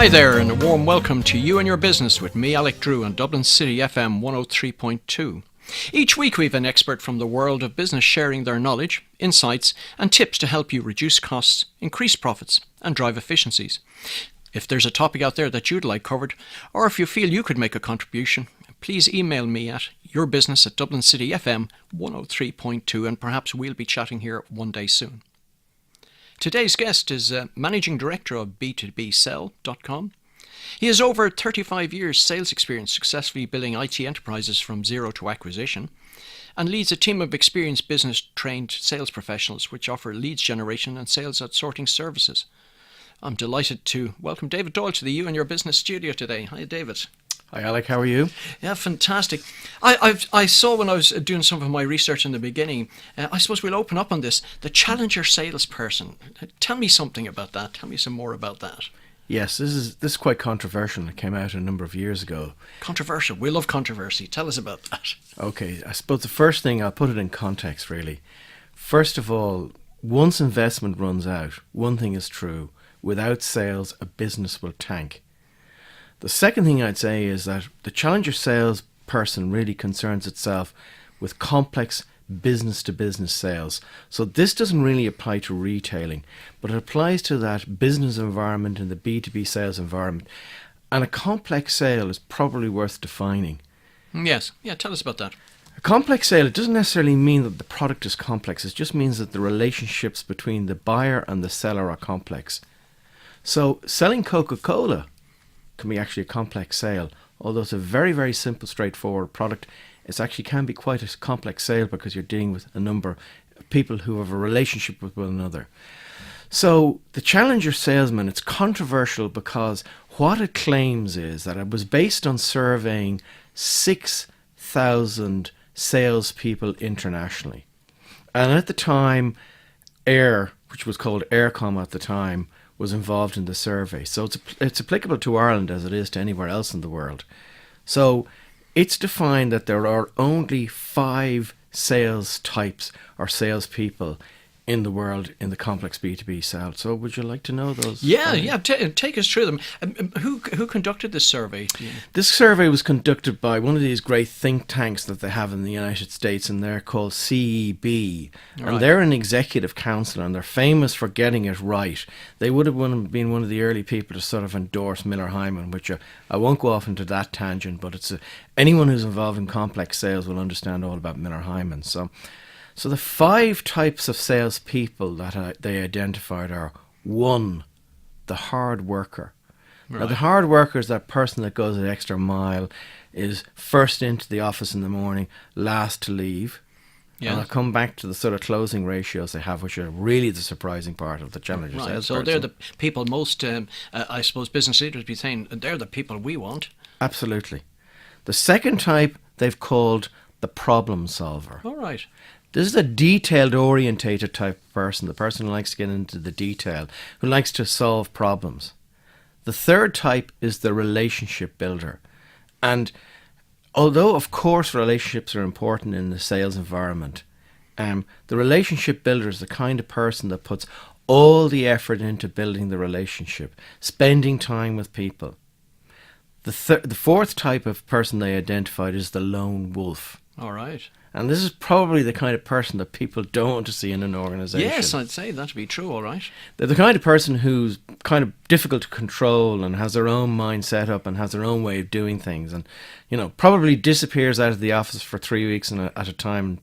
Hi there, and a warm welcome to You and Your Business with me, Alec Drew, on Dublin City FM 103.2. Each week we have an expert from the world of business sharing their knowledge, insights and tips to help you reduce costs, increase profits and drive efficiencies. If there's a topic out there that you'd like covered, or if you feel you could make a contribution, please email me at yourbusiness@dublincityfm103.2 and perhaps we'll be chatting here one day soon. Today's guest is Managing Director of B2BSell.com. He has over 35 years sales experience successfully building IT enterprises from zero to acquisition and leads a team of experienced business-trained sales professionals which offer leads generation and sales outsourcing services. I'm delighted to welcome David Doyle to the You and Your Business studio today. Hi, David. Hi, Alec. How are you? Yeah, fantastic. I saw when I was doing some of my research in the beginning, I suppose we'll open up on this, the challenger salesperson. Tell me something about that. Tell me some more about that. Yes, this is quite controversial. It came out a number of years ago. Controversial. We love controversy. Tell us about that. Okay, I suppose the first thing, I'll put it in context really. First of all, once investment runs out, one thing is true. Without sales, a business will tank. The second thing I'd say is that the challenger salesperson really concerns itself with complex business-to-business sales. So this doesn't really apply to retailing, but it applies to that business environment and the B2B sales environment. And a complex sale is probably worth defining. Yes. Yeah, tell us about that. A complex sale, it doesn't necessarily mean that the product is complex. It just means that the relationships between the buyer and the seller are complex. So selling Coca-Cola can be actually a complex sale. Although it's a very, very simple, straightforward product, it actually can be quite a complex sale because you're dealing with a number of people who have a relationship with one another. So the challenger salesman, it's controversial because what it claims is that it was based on surveying 6,000 salespeople internationally. And at the time, Air, which was called Aircom at the time, was involved in the survey. So it's applicable to Ireland as it is to anywhere else in the world. So it's defined that there are only 5 sales types or salespeople in the world in the complex B2B sale. So would you like to know those? Yeah. Take us through them. Who conducted this survey? This survey was conducted by one of these great think tanks that they have in the United States, and they're called CEB. Right. And they're an executive council, and they're famous for getting it right. They would have been one of the early people to sort of endorse Miller Hyman, which I won't go off into that tangent, but anyone who's involved in complex sales will understand all about Miller Hyman. So the 5 types of salespeople that they identified are: 1, the hard worker. Right. Now, the hard worker is that person that goes the extra mile, is first into the office in the morning, last to leave. Yeah. And I'll come back to the sort of closing ratios they have, which are really the surprising part of the challenger salesperson. So they're the people most, I suppose, business leaders be saying, they're the people we want. Absolutely. The second type they've called the problem solver. All right. This is a detailed orientated type of person, the person who likes to get into the detail, who likes to solve problems. The third type is the relationship builder. And although, of course, relationships are important in the sales environment, the relationship builder is the kind of person that puts all the effort into building the relationship, spending time with people. The fourth type of person they identified is the lone wolf. All right. And this is probably the kind of person that people don't want to see in an organisation. Yes, I'd say that to be true, all right. They're the kind of person who's kind of difficult to control and has their own mind set up and has their own way of doing things, and, probably disappears out of the office for 3 weeks at a time,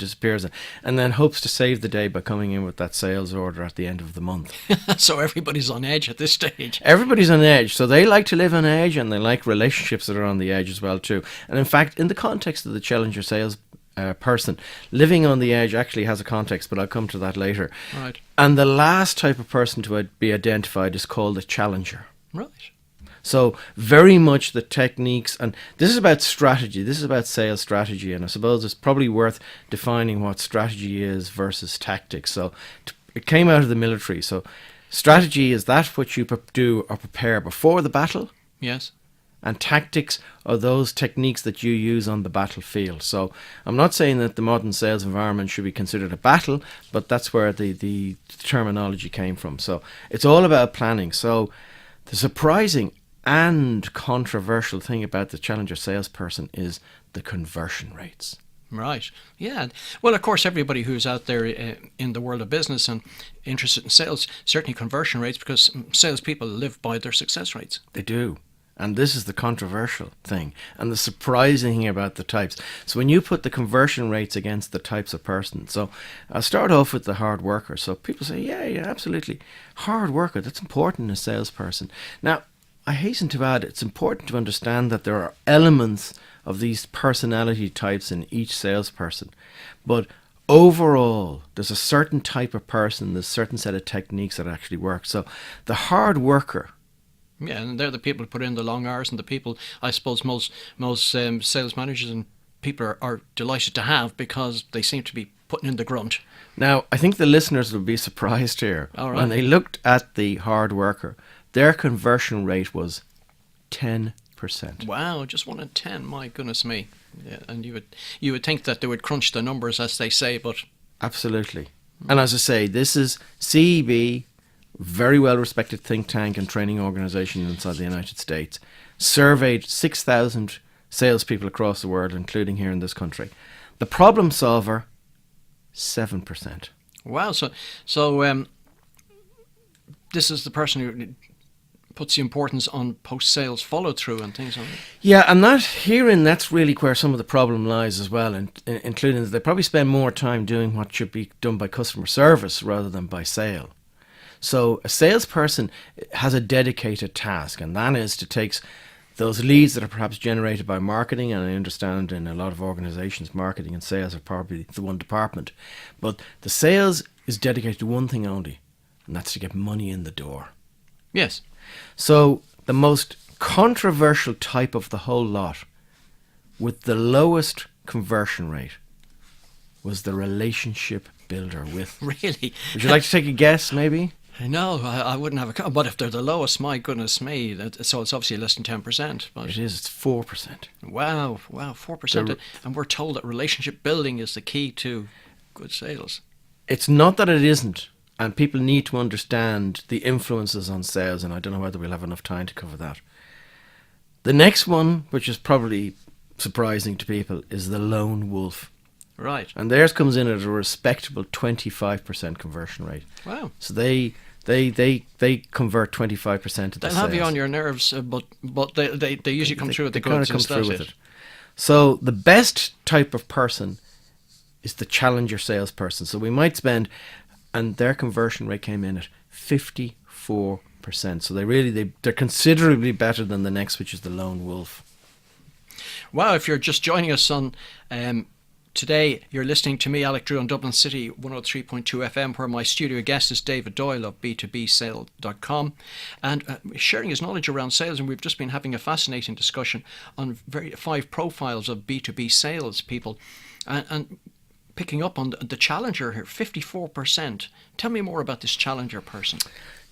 and then hopes to save the day by coming in with that sales order at the end of the month. So everybody's on edge at this stage. Everybody's on edge. So they like to live on edge, and they like relationships that are on the edge as well too. And in fact, in the context of the challenger sales person, living on the edge actually has a context, but I'll come to that later. Right. And the last type of person to be identified is called a challenger. Right. So very much the techniques, and this is about strategy, this is about sales strategy, and I suppose it's probably worth defining what strategy is versus tactics. So it came out of the military. So strategy is that which you do or prepare before the battle. Yes. And tactics are those techniques that you use on the battlefield. So I'm not saying that the modern sales environment should be considered a battle, but that's where the terminology came from. So it's all about planning. So the surprising and controversial thing about the challenger salesperson is the conversion rates. Right. Yeah. Well, of course, everybody who's out there in the world of business and interested in sales, certainly conversion rates, because salespeople live by their success rates. They do. And this is the controversial thing and the surprising thing about the types. So when you put the conversion rates against the types of person, so I'll start off with the hard worker. So people say, yeah, absolutely. Hard worker, that's important in a salesperson. Now, I hasten to add, it's important to understand that there are elements of these personality types in each salesperson. But overall, there's a certain type of person, there's a certain set of techniques that actually work. So the hard worker. Yeah, and they're the people who put in the long hours, and the people I suppose most sales managers and people are delighted to have, because they seem to be putting in the grunt. Now, I think the listeners will be surprised here. All right. When they looked at the hard worker, their conversion rate was 10%. Wow, just 1 in 10. My goodness me. Yeah, and you would think that they would crunch the numbers, as they say, but Absolutely. And as I say, this is CEB, very well respected think tank and training organization inside the United States, surveyed 6,000 salespeople across the world, including here in this country. The problem solver, 7%. wow. So this is the person who puts the importance on post-sales follow-through and things like that. Yeah, and that's really where some of the problem lies as well, including that they probably spend more time doing what should be done by customer service rather than by sale. So a salesperson has a dedicated task, and that is to take those leads that are perhaps generated by marketing, and I understand in a lot of organizations marketing and sales are probably the one department, but the sales is dedicated to one thing only, and that's to get money in the door. Yes. So the most controversial type of the whole lot, with the lowest conversion rate, was the relationship builder with. Really? Would you like to take a guess, maybe? No, I wouldn't have a. But if they're the lowest, my goodness me, so it's obviously less than 10%. But It is. It's 4%. wow, 4%. And we're told that relationship building is the key to good sales. It's not that it isn't, and people need to understand the influences on sales, and I don't know whether we'll have enough time to cover that. The next one, which is probably surprising to people, is the lone wolf. Right. And theirs comes in at a respectable 25% conversion rate. Wow. So they convert 25% of the They'll sales. have you on your nerves, but they usually come through with the goods. Come Is through that with it? it. So the best type of person is the challenger salesperson. So we might spend, and their conversion rate came in at 54%. So they're considerably better than the next, which is the lone wolf. Wow, if you're just joining us on today, you're listening to me, Alec Drew, on Dublin City 103.2 FM, where my studio guest is David Doyle of b2bsale.com, and sharing his knowledge around sales. And we've just been having a fascinating discussion on 5 profiles of B2B sales people, and picking up on the challenger here, 54%. Tell me more about this challenger person.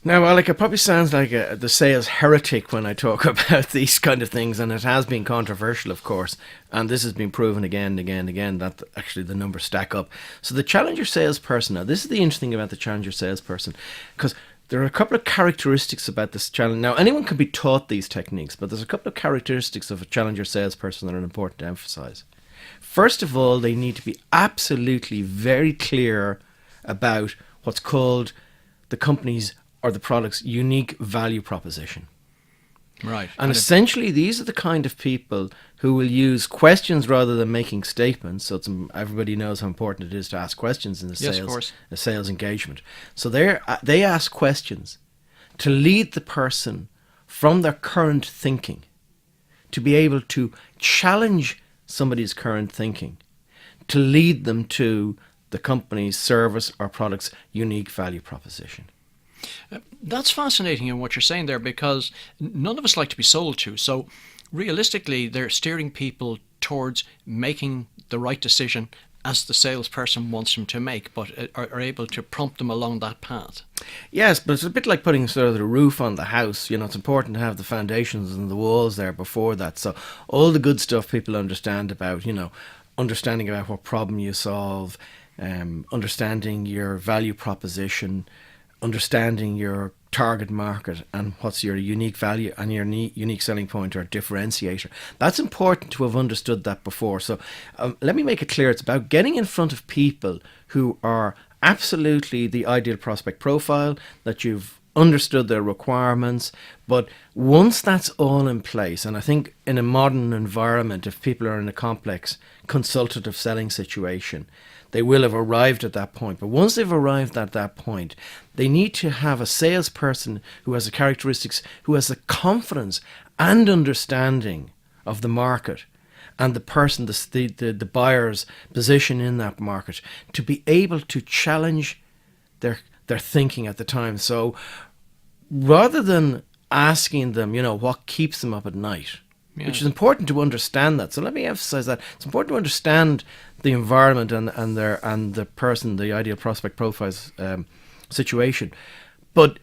Now, Alec, it probably sounds like the sales heretic when I talk about these kind of things, and it has been controversial, of course, and this has been proven again and again and again that actually the numbers stack up. So the challenger salesperson, now this is the interesting about the challenger salesperson, because there are a couple of characteristics about this challenge. Now, anyone can be taught these techniques, but there's a couple of characteristics of a challenger salesperson that are important to emphasize. First of all, they need to be absolutely very clear about what's called the company's or the product's unique value proposition. Right. And essentially, these are the kind of people who will use questions rather than making statements. So everybody knows how important it is to ask questions in a sales engagement. So they ask questions to lead the person from their current thinking, to be able to challenge somebody's current thinking, to lead them to the company's service or product's unique value proposition. That's fascinating in what you're saying there, because none of us like to be sold to. So realistically, they're steering people towards making the right decision as the salesperson wants them to make, but are able to prompt them along that path. Yes, but it's a bit like putting sort of the roof on the house. You know, it's important to have the foundations and the walls there before that. So all the good stuff people understand about, understanding about what problem you solve, understanding your value proposition, understanding your target market and what's your unique value and your unique selling point or differentiator. That's important to have understood that before. So let me make it clear. It's about getting in front of people who are absolutely the ideal prospect profile, that you've understood their requirements. But once that's all in place, and I think in a modern environment, if people are in a complex consultative selling situation, they will have arrived at that point. But once they've arrived at that point, they need to have a salesperson who has the characteristics, who has the confidence and understanding of the market and the person, the buyer's position in that market, to be able to challenge their thinking at the time. So rather than asking them, what keeps them up at night, which is important to understand that. So let me emphasize that. It's important to understand the environment and the person, the ideal prospect profile's situation. But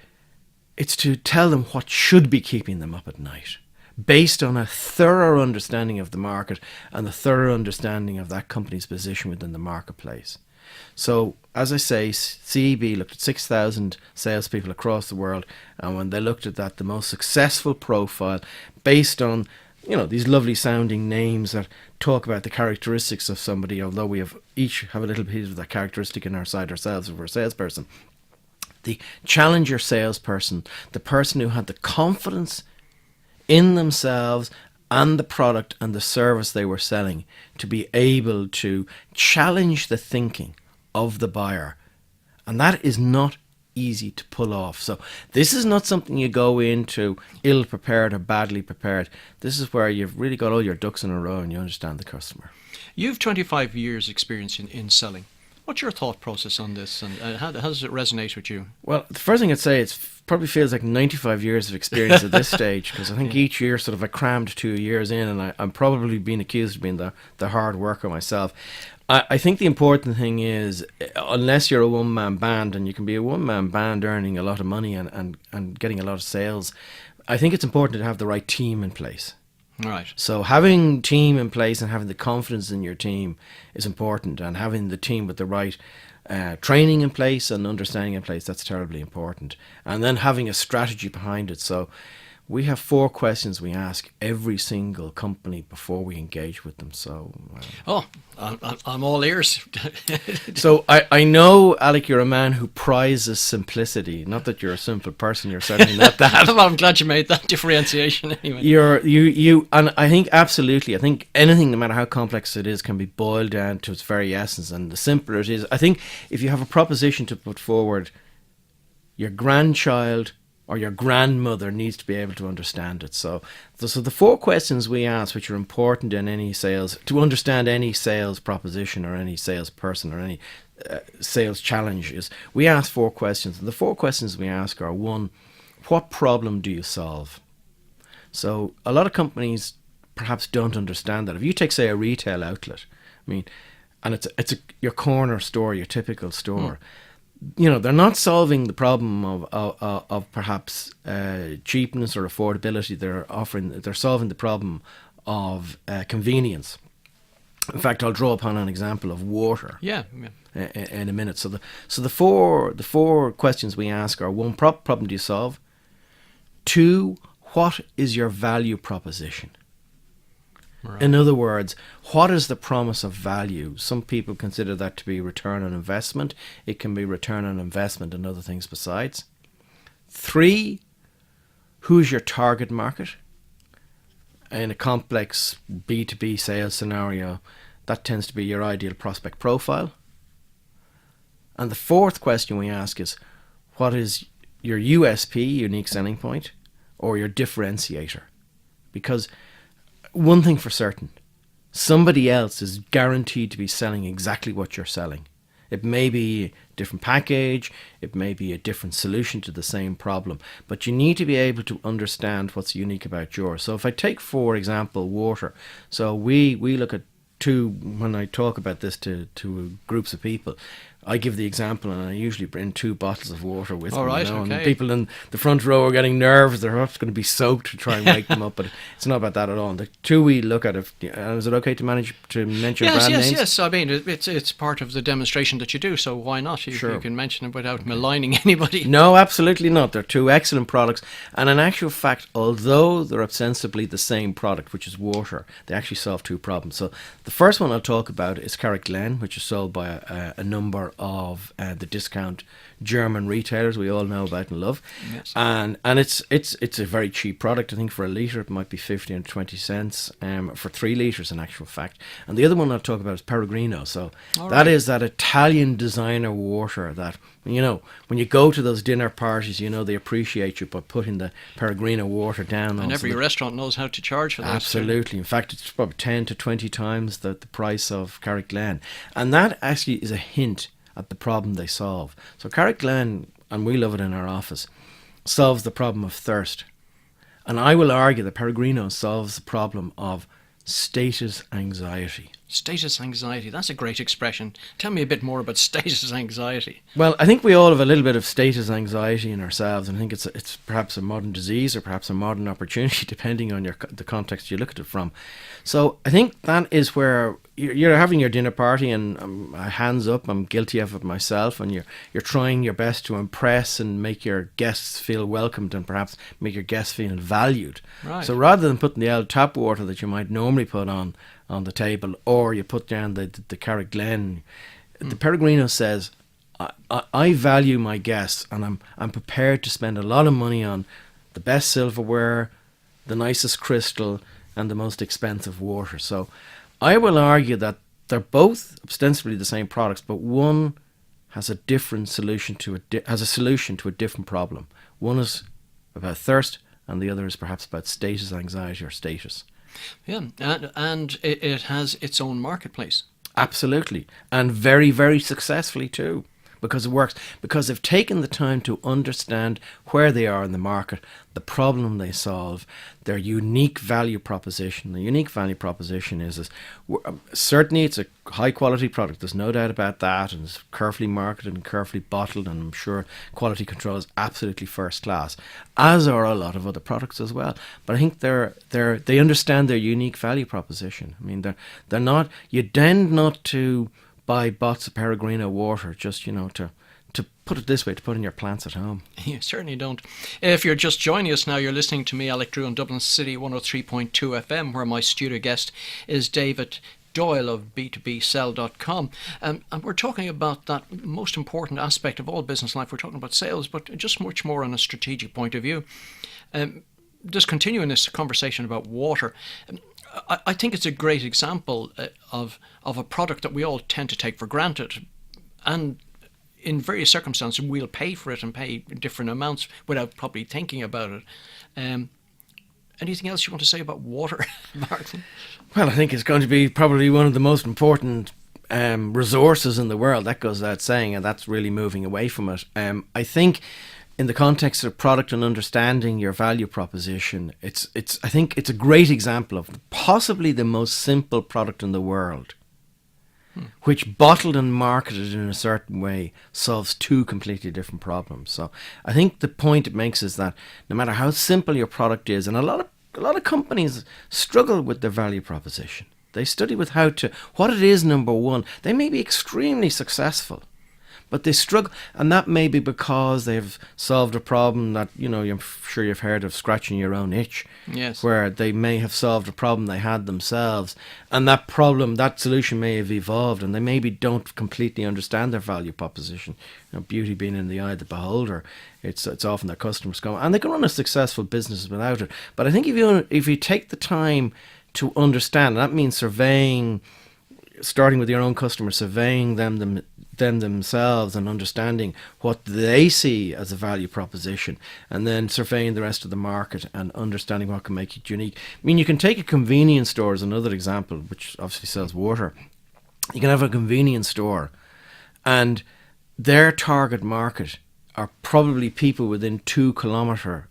it's to tell them what should be keeping them up at night, based on a thorough understanding of the market and a thorough understanding of that company's position within the marketplace. So, as I say, CEB looked at 6,000 salespeople across the world, and when they looked at that, the most successful profile, based on these lovely sounding names that talk about the characteristics of somebody, although we each have a little bit of that characteristic in our side ourselves if we're a salesperson. The challenger salesperson, the person who had the confidence in themselves and the product and the service they were selling to be able to challenge the thinking of the buyer. And that is not easy to pull off. So this is not something you go into ill prepared or badly prepared. This is where you've really got all your ducks in a row and you understand the customer. You've 25 years experience in selling. What's your thought process on this, and how does it resonate with you? Well, the first thing I'd say, it probably feels like 95 years of experience at this stage, because I think each year sort of I crammed 2 years in, and I'm probably being accused of being the hard worker myself. I think the important thing is, unless you're a one-man band, and you can be a one-man band earning a lot of money and getting a lot of sales, I think it's important to have the right team in place. Right. So having team in place and having the confidence in your team is important, and having the team with the right training in place and understanding in place, that's terribly important. And then having a strategy behind it. So we have 4 questions we ask every single company before we engage with them. So I'm all ears. So I know, Alec, you're a man who prizes simplicity. Not that you're a simple person, you're certainly not that. Well, I'm glad you made that differentiation anyway. You and I think absolutely, I think anything, no matter how complex it is, can be boiled down to its very essence. And the simpler it is, I think if you have a proposition to put forward, your grandchild or your grandmother needs to be able to understand it. So the 4 questions we ask, which are important in any sales, to understand any sales proposition or any salesperson or any sales challenge, is we ask 4 questions. And the 4 questions we ask are: 1, what problem do you solve? So a lot of companies perhaps don't understand that. If you take, say, a retail outlet, and it's your corner store, your typical store. They're not solving the problem of perhaps cheapness or affordability. They're solving the problem of convenience. In fact, I'll draw upon an example of water. Yeah. In a minute. So the four questions we ask are: 1, problem do you solve? 2, what is your value proposition? Right. In other words, what is the promise of value? Some people consider that to be return on investment. It can be return on investment and other things besides. 3, who's your target market? In a complex B2B sales scenario, that tends to be your ideal prospect profile. And the 4th question we ask is: what is your USP, unique selling point, or your differentiator? Because one thing for certain, somebody else is guaranteed to be selling exactly what you're selling. It may be a different package, it may be a different solution to the same problem, but you need to be able to understand what's unique about yours. So if I take, for example, water. So we look at 2, when I talk about this to groups of people, I give the example, and I usually bring 2 bottles of water with All me. right, You know, okay. and people in the front row are getting nervous. They're perhaps going to be soaked to try and wake them up, but it's not about that at all. And the 2 we look at, is it okay to mention Yes, brand yes, names? yes. I mean, it's part of the demonstration that you do, so why not? You Sure. can mention it without maligning anybody. No, absolutely not. They're 2 excellent products. And in actual fact, although they're ostensibly the same product, which is water, they actually solve 2 problems. So the first one I'll talk about is Carrick-Glen, which is sold by a number of the discount German retailers we all know about and love. Yes. And it's a very cheap product. I think for a litre it might be 15 or 20 cents for 3 litres in actual fact. And the other one I'll talk about is Peregrino. So All that right. is that Italian designer water that, you know, when you go to those dinner parties, you know, they appreciate you by putting the Peregrino water down. And every restaurant knows how to charge for that. Absolutely. In fact, it's probably 10 to 20 times the price of Carrick-Glen. And that actually is a hint at the problem they solve. So Carrick-Glen, and we love it in our office, solves the problem of thirst. And I will argue that Peregrino solves the problem of status anxiety. Status anxiety, that's a great expression. Tell me a bit more about status anxiety. Well, I think we all have a little bit of status anxiety in ourselves, and I think it's perhaps a modern disease or perhaps a modern opportunity, depending on the context you look at it from. So I think that is where you're having your dinner party, and hands up, I'm guilty of it myself, and you're trying your best to impress and make your guests feel welcomed and perhaps make your guests feel valued. Right. So rather than putting the old tap water that you might normally put on the table, or you put down the Carrick-Glen, the Peregrino says, I value my guests, and I'm prepared to spend a lot of money on the best silverware, the nicest crystal, and the most expensive water. So I will argue that they're both ostensibly the same products, but one has a different solution to a solution to a different problem. One is about thirst, and the other is perhaps about status anxiety or status. Yeah, and it has its own marketplace. Absolutely. And very, very successfully too, because it works. Because they've taken the time to understand where they are in the market, the problem they solve, their unique value proposition. The unique value proposition is certainly it's a high quality product. There's no doubt about that. And it's carefully marketed and carefully bottled. And I'm sure quality control is absolutely first class, as are a lot of other products as well. But I think they understand their unique value proposition. I mean, they're not, you tend not to buy bottles of Peregrino water just, you know, to put it this way, to put in your plants at home. You certainly don't. If you're just joining us now, you're listening to me, Alec Drew, on Dublin City 103.2 FM, where my studio guest is David Doyle of b2bsell.com. And we're talking about that most important aspect of all business life. We're talking about sales, but just much more on a strategic point of view. Just continuing this conversation about water, I think it's a great example of a product that we all tend to take for granted, and in various circumstances we'll pay for it and pay different amounts without probably thinking about it. Anything else you want to say about water, Martin? Well, I think it's going to be probably one of the most important resources in the world. That goes without saying, and that's really moving away from it. I think in the context of product and understanding your value proposition, I think it's a great example of possibly the most simple product in the world, which bottled and marketed in a certain way solves 2 completely different problems. So I think the point it makes is that no matter how simple your product is, and a lot of companies struggle with their value proposition. They study with what it is, number one. They may be extremely successful, but they struggle, and that may be because they've solved a problem that, you know, I'm sure you've heard of scratching your own itch. Yes. Where they may have solved a problem they had themselves, and that solution may have evolved, and they maybe don't completely understand their value proposition. You know, beauty being in the eye of the beholder, it's often their customers go, and they can run a successful business without it. But I think if you take the time to understand, and that means surveying, starting with your own customers, surveying them themselves and understanding what they see as a value proposition, and then surveying the rest of the market and understanding what can make it unique. I mean, you can take a convenience store as another example, which obviously sells water. You can have a convenience store, and their target market are probably people within 2 kilometre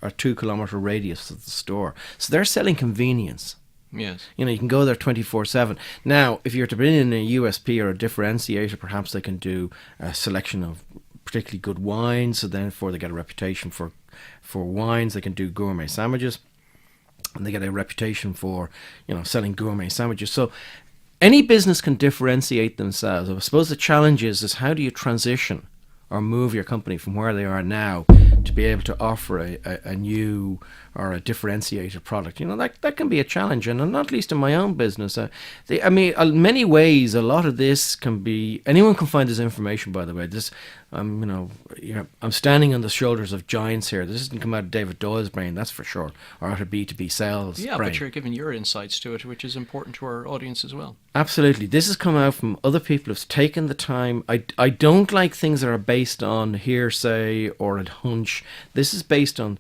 radius of the store. So they're selling convenience. Yes. You know, you can go there 24/7. Now, if you're to bring in a USP or a differentiator, perhaps they can do a selection of particularly good wines, so therefore they get a reputation for wines. They can do gourmet sandwiches, and they get a reputation for, you know, selling gourmet sandwiches. So any business can differentiate themselves. I suppose the challenge is how do you transition or move your company from where they are now to be able to offer a new or a differentiated product. You know, that can be a challenge, and not least in my own business. I mean, in many ways, a lot of this can be, anyone can find this information, by the way. This, you know, I'm standing on the shoulders of giants here. This doesn't come out of David Doyle's brain, that's for sure, or out of B2B sales Yeah, brain. but you're giving your insights to it, which is important to our audience as well. Absolutely. This has come out from other people who've taken the time. I don't like things that are based on hearsay or a hunch. This is based on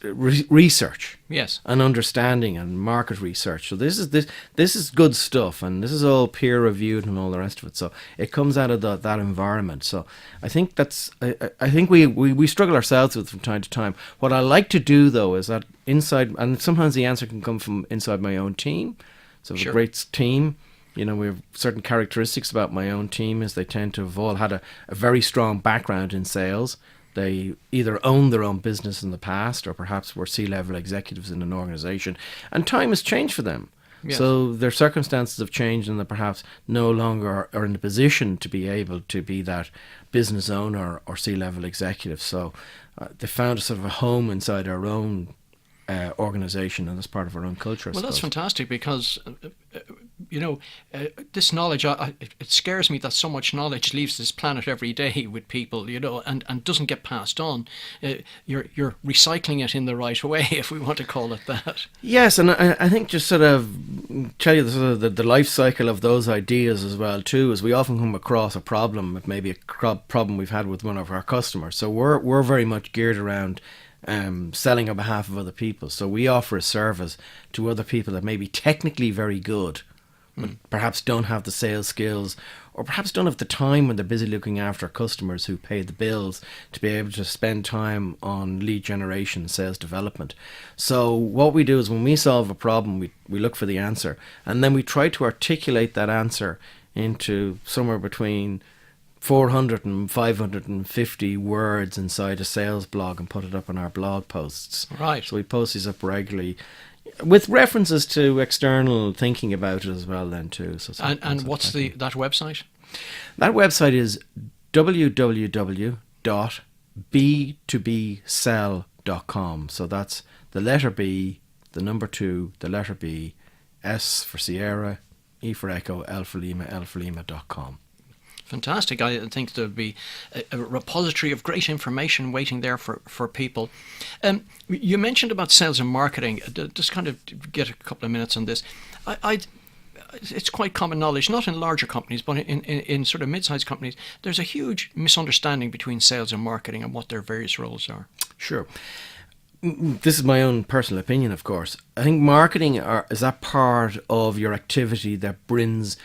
research, yes, and understanding and market research. So this is good stuff, and this is all peer reviewed and all the rest of it. So it comes out of that environment. So I think I think we struggle ourselves with it from time to time. What I like to do though is that inside, and sometimes the answer can come from inside my own team. So it's sure. a great team. You know, we have certain characteristics about my own team is they tend to have all had a very strong background in sales. They either owned their own business in the past or perhaps were C-level executives in an organization, and time has changed for them. Yes. So their circumstances have changed, and they perhaps no longer are in a position to be able to be that business owner or C-level executive. So they found a sort of a home inside our own organization, and as part of our own culture. Well, that's fantastic, because this knowledge, it scares me that so much knowledge leaves this planet every day with people, and doesn't get passed on. You're recycling it in the right way, if we want to call it that. Yes, and I think just sort of tell you the life cycle of those ideas as well too, is we often come across a problem, maybe a problem we've had with one of our customers. So we're very much geared around selling on behalf of other people. So we offer a service to other people that may be technically very good, but perhaps don't have the sales skills, or perhaps don't have the time when they're busy looking after customers who pay the bills to be able to spend time on lead generation, sales development. So what we do is when we solve a problem, we look for the answer, and then we try to articulate that answer into somewhere between 400 and 550 words inside a sales blog and put it up on our blog posts. Right. So we post these up regularly with references to external thinking about it as well then too. So and what's that website? That website is www.b2bsell.com. So that's the letter B, the number 2, the letter B, S for Sierra, E for Echo, L for Lima.com. Fantastic. I think there'll be a repository of great information waiting there for people. You mentioned about sales and marketing. Just kind of get a couple of minutes on this. It's quite common knowledge, not in larger companies, but in sort of mid-sized companies, there's a huge misunderstanding between sales and marketing and what their various roles are. Sure. This is my own personal opinion, of course. I think marketing is that part of your activity that brings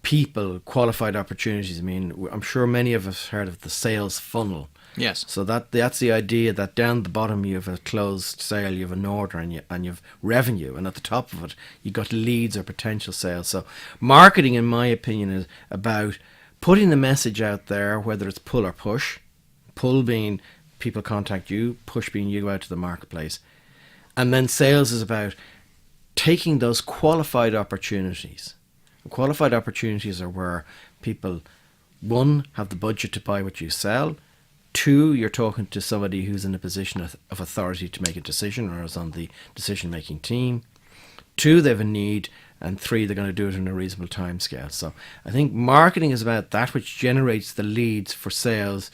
people qualified opportunities. I mean, I'm sure many of us heard of the sales funnel. Yes. So that's the idea that down the bottom you have a closed sale, you have an order, and you have revenue, and at the top of it you got leads or potential sales. So marketing, in my opinion, is about putting the message out there, whether it's pull or push. Pull being people contact you, push being you go out to the marketplace, and then sales is about taking those qualified opportunities. Qualified opportunities are where people, 1, have the budget to buy what you sell, 2, you're talking to somebody who's in a position of authority to make a decision or is on the decision-making team, 2, they have a need, and 3, they're going to do it in a reasonable time scale. So I think marketing is about that which generates the leads for sales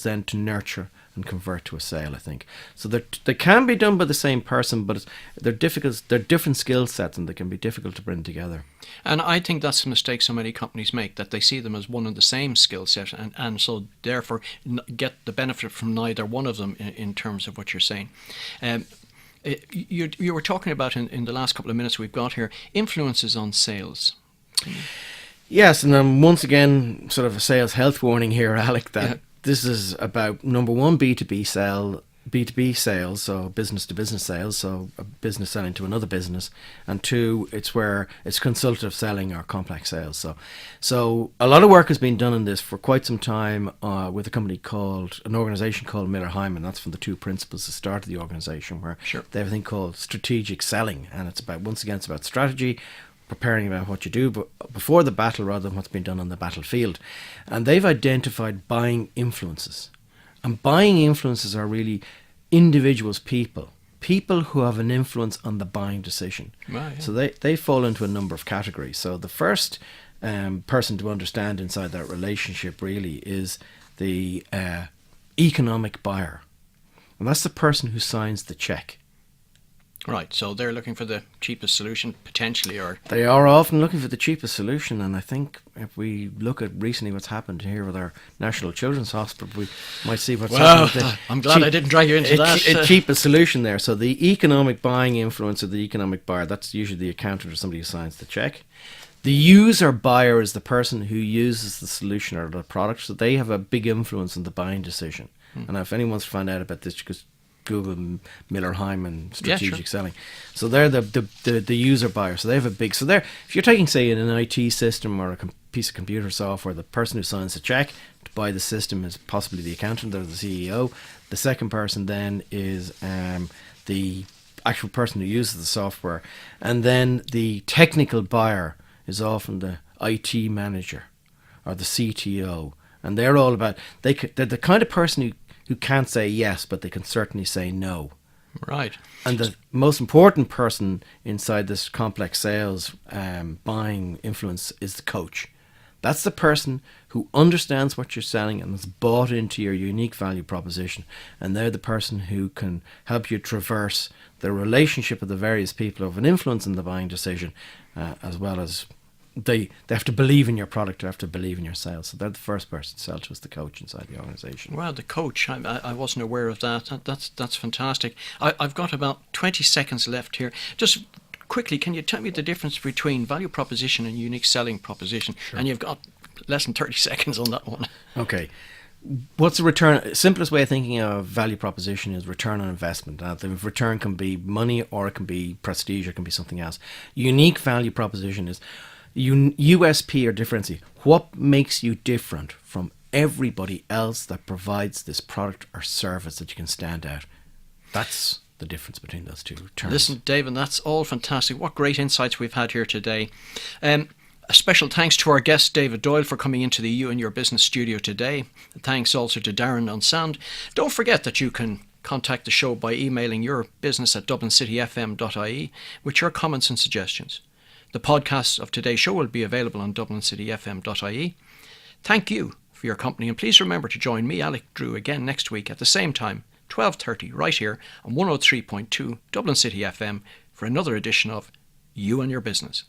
then to nurture and convert to a sale, I think. So they can be done by the same person, but they're different skill sets, and they can be difficult to bring together. And I think that's a mistake so many companies make, that they see them as one and the same skill set, and so therefore get the benefit from neither one of them in terms of what you're saying. You were talking about in the last couple of minutes we've got here, influences on sales. Yes, and once again, sort of a sales health warning here, Alec, that this is about, number 1, B2B sell. B2B sales, so business to business sales, so a business selling to another business, and two, it's where it's consultative selling or complex sales. So a lot of work has been done on this for quite some time with an organization called Miller Hyman. That's from the two principals that started the organization, where they have a thing called strategic selling, and it's about strategy, preparing about what you do before the battle rather than what's been done on the battlefield. And they've identified buying influences. And buying influences are really individuals, people who have an influence on the buying decision. Wow, yeah. So they fall into a number of categories. So the first person to understand inside that relationship really is the economic buyer. And that's the person who signs the check. Right, so they're looking for the cheapest solution, potentially, or... They are often looking for the cheapest solution, and I think if we look at recently what's happened here with our National Children's Hospital, we might see what's happened with the... I'm glad I didn't drag you into that. Cheapest solution there. So the economic buying influence of the economic buyer, that's usually the accountant or somebody who signs the check. The user buyer is the person who uses the solution or the product, so they have a big influence on the buying decision. And if anyone's found out about this, because Google Miller Hyman strategic selling. So they're the user buyer. So they have a big. So if you're taking, say, an IT system or a piece of computer software, the person who signs the check to buy the system is possibly the accountant or the CEO. The second person then is the actual person who uses the software, and then the technical buyer is often the IT manager or the CTO, and they're all about they're the kind of person who can't say yes, but they can certainly say no. Right. And the most important person inside this complex sales buying influence is the coach. That's the person who understands what you're selling and has bought into your unique value proposition. And they're the person who can help you traverse the relationship of the various people who have an influence in the buying decision, as well as they have to believe in your product, they have to believe in your sales. So they're the first person to sell to us, the coach inside the organisation. Well, the coach, I wasn't aware of that. That's fantastic. I've got about 20 seconds left here. Just quickly, can you tell me the difference between value proposition and unique selling proposition? Sure. And you've got less than 30 seconds on that one. Okay. What's the return? Simplest way of thinking of value proposition is return on investment. The return can be money, or it can be prestige, or it can be something else. Unique value proposition is USP or differentiate. What makes you different from everybody else that provides this product or service that you can stand out? That's the difference between those two terms. Listen, David, that's all fantastic. What great insights we've had here today. A special thanks to our guest, David Doyle, for coming into the You and Your Business studio today. And thanks also to Darren on sound. Don't forget that you can contact the show by emailing your business at dublincityfm.ie with your comments and suggestions. The podcast of today's show will be available on dublincityfm.ie. Thank you for your company, and please remember to join me, Alec Drew, again next week at the same time, 12:30, right here on 103.2 Dublin City FM for another edition of You and Your Business.